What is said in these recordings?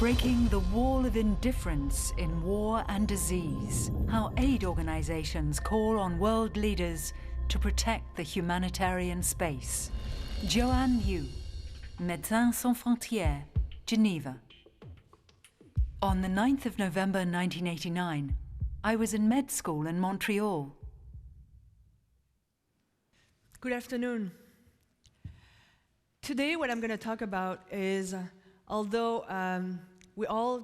Breaking the wall of indifference in war and disease. How aid organizations call on world leaders to protect the humanitarian space. Joanne Liu, Médecins Sans Frontières, Geneva. On the 9th of November 1989, I was in med school in Montreal. Good afternoon. Today what I'm going to talk about is, although all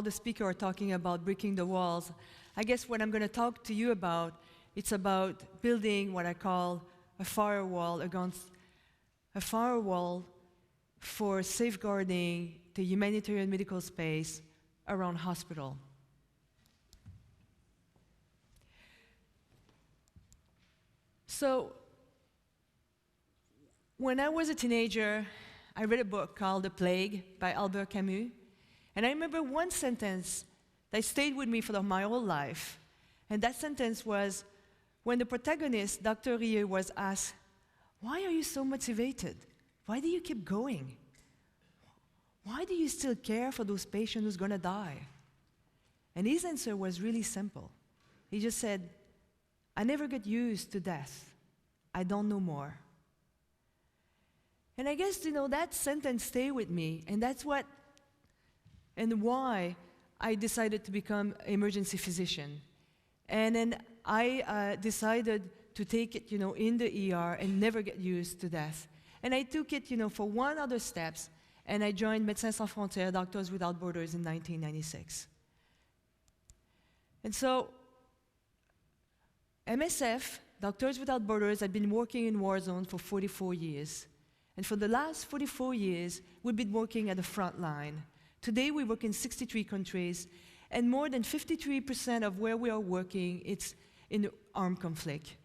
the speakers are talking about breaking the walls, I guess what I'm going to talk to you about, it's about building what I call a firewall for safeguarding the humanitarian medical space around hospital. So, when I was a teenager, I read a book called The Plague by Albert Camus, and I remember one sentence that stayed with me for my whole life, and that sentence was when the protagonist, Dr. Rieu, was asked, "Why are you so motivated? Why do you keep going? Why do you still care for those patients who's going to die?" And his answer was really simple. He just said, "I never get used to death. I don't know more." And I guess, that sentence stayed with me, and that's what and why I decided to become an emergency physician. And then I decided to take it, in the ER and never get used to death. And I took it, for one other steps, and I joined Médecins Sans Frontières, Doctors Without Borders in 1996. And so, MSF, Doctors Without Borders, had been working in war zones for 44 years. And for the last 44 years, we've been working at the front line. Today, we work in 63 countries, and more than 53% of where we are working, it's in armed conflict.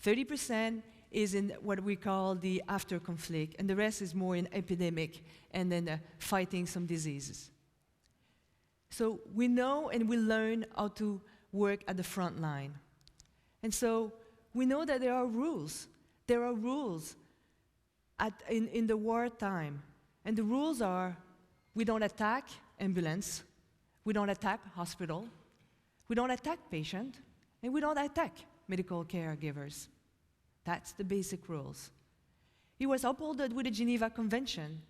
30% is in what we call the after conflict, and the rest is more in epidemic and then fighting some diseases. So we know and we learn how to work at the front line. And so we know that there are rules. There are rules in the wartime. And the rules are, we don't attack ambulance, we don't attack hospital, we don't attack patient, and we don't attack medical caregivers. That's the basic rules. It was upholded with the Geneva Convention,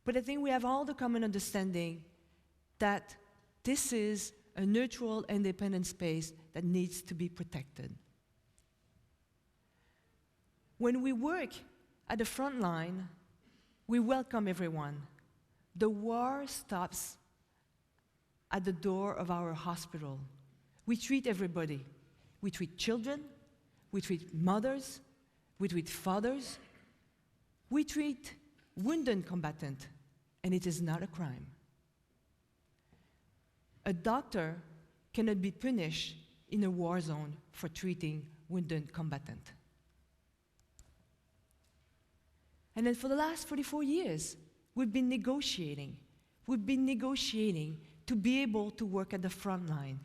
but I think we have all the common understanding that this is a neutral, independent space that needs to be protected. When we work at the front line, we welcome everyone. The war stops at the door of our hospital. We treat everybody. We treat children, we treat mothers, we treat fathers, we treat wounded combatants, and it is not a crime. A doctor cannot be punished in a war zone for treating wounded combatants. And then for the last 44 years, we've been negotiating. We've been negotiating to be able to work at the front line,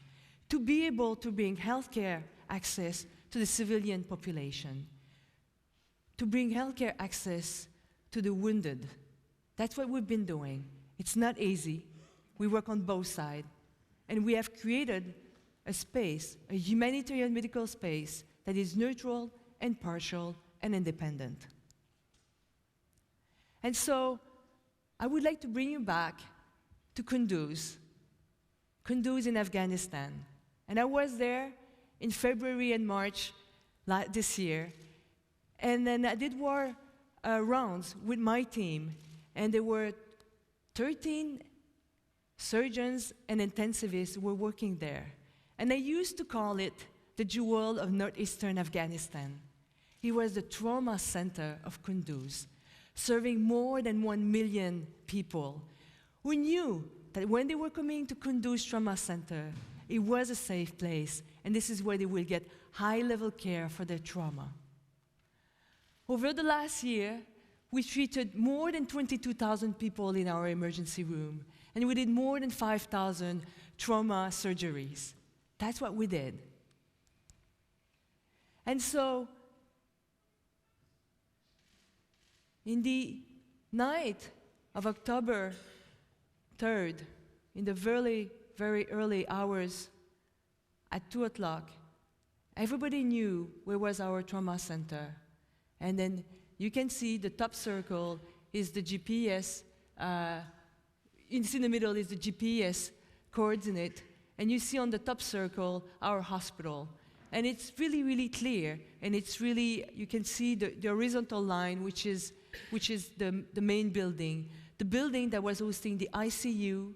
to be able to bring healthcare access to the civilian population, to bring healthcare access to the wounded. That's what we've been doing. It's not easy. We work on both sides. And we have created a space, a humanitarian medical space, that is neutral and partial and independent. And so, I would like to bring you back to Kunduz in Afghanistan. And I was there in February and March this year. And then I did war rounds with my team. And there were 13 surgeons and intensivists who were working there. And I used to call it the jewel of northeastern Afghanistan. It was the trauma center of Kunduz, serving more than 1 million people who knew that when they were coming to Kunduz Trauma Center, it was a safe place, and this is where they will get high-level care for their trauma. Over the last year, we treated more than 22,000 people in our emergency room, and we did more than 5,000 trauma surgeries. That's what we did. And so, in the night of October 3rd, in the very, very early hours, at 2 o'clock, everybody knew where was our trauma center. And then you can see the top circle is the GPS, in the middle is the GPS coordinate, and you see on the top circle our hospital. And it's really, really clear, and it's really, you can see the horizontal line, which is the main building, the building that was hosting the ICU,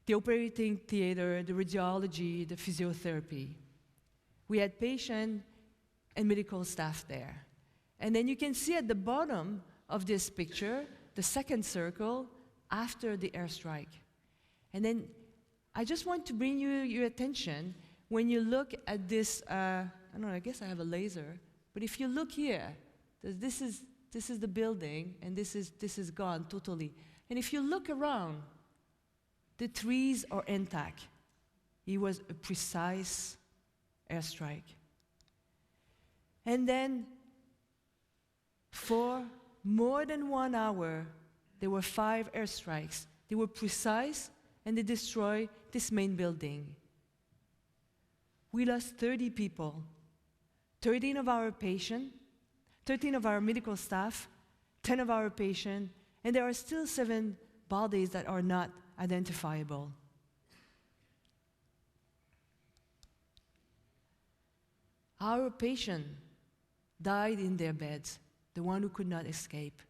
the operating theater, the radiology, the physiotherapy. We had patient and medical staff there. And then you can see at the bottom of this picture, the second circle after the airstrike. And then I just want to bring your attention when you look at this, I don't know, I guess I have a laser, but if you look here, this is the building, and this is gone totally. And if you look around, the trees are intact. It was a precise airstrike. And then, for more than 1 hour, there were 5 airstrikes. They were precise, and they destroyed this main building. We lost 30 people, 13 of our patients, 13 of our medical staff, 10 of our patients, and there are still 7 bodies that are not identifiable. Our patient died in their beds, the one who could not escape.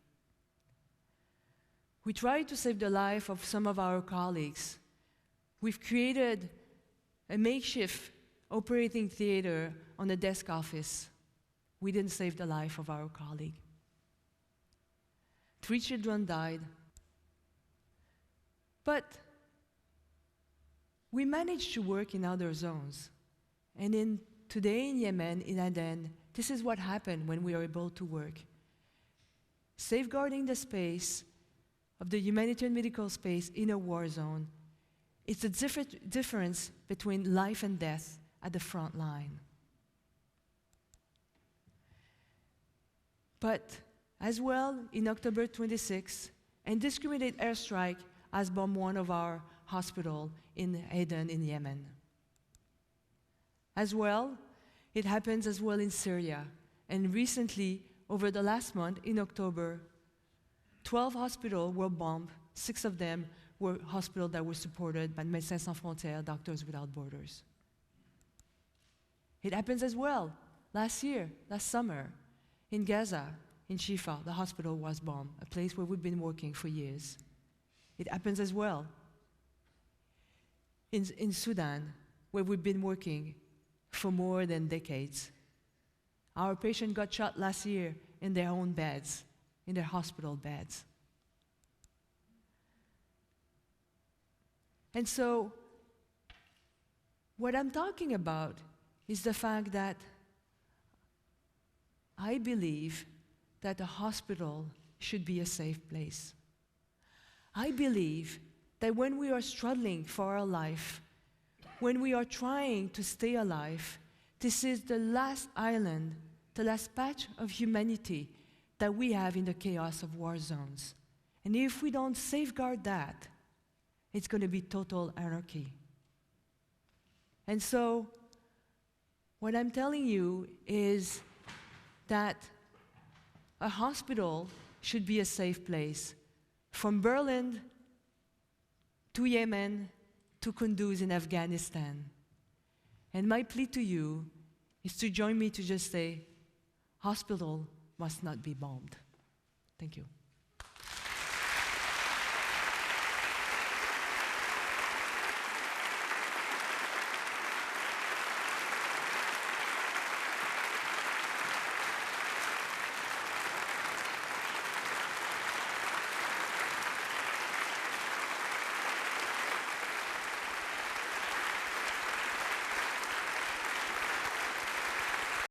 We tried to save the life of some of our colleagues. We've created a makeshift operating theater on a desk office. We didn't save the life of our colleague. 3 children died. But we managed to work in other zones. And today in Yemen, in Aden, this is what happened when we are able to work. Safeguarding the space of the humanitarian medical space in a war zone. It's a difference between life and death at the front line. But as well, in October 26, indiscriminate airstrike has bombed one of our hospitals in Aden in Yemen. As well, it happens as well in Syria. And recently, over the last month, in October, 12 hospitals were bombed. 6 of them were hospitals that were supported by Médecins Sans Frontières, Doctors Without Borders. It happens as well. Last summer, in Gaza, in Shifa, the hospital was bombed, a place where we've been working for years. It happens as well in Sudan, where we've been working for more than decades. Our patient got shot last year in their own beds, in their hospital beds. And so, what I'm talking about is the fact that I believe that a hospital should be a safe place. I believe that when we are struggling for our life, when we are trying to stay alive, this is the last island, the last patch of humanity that we have in the chaos of war zones. And if we don't safeguard that, it's going to be total anarchy. And so, what I'm telling you is that a hospital should be a safe place. From Berlin to Yemen to Kunduz in Afghanistan. And my plea to you is to join me to just say, hospital must not be bombed. Thank you.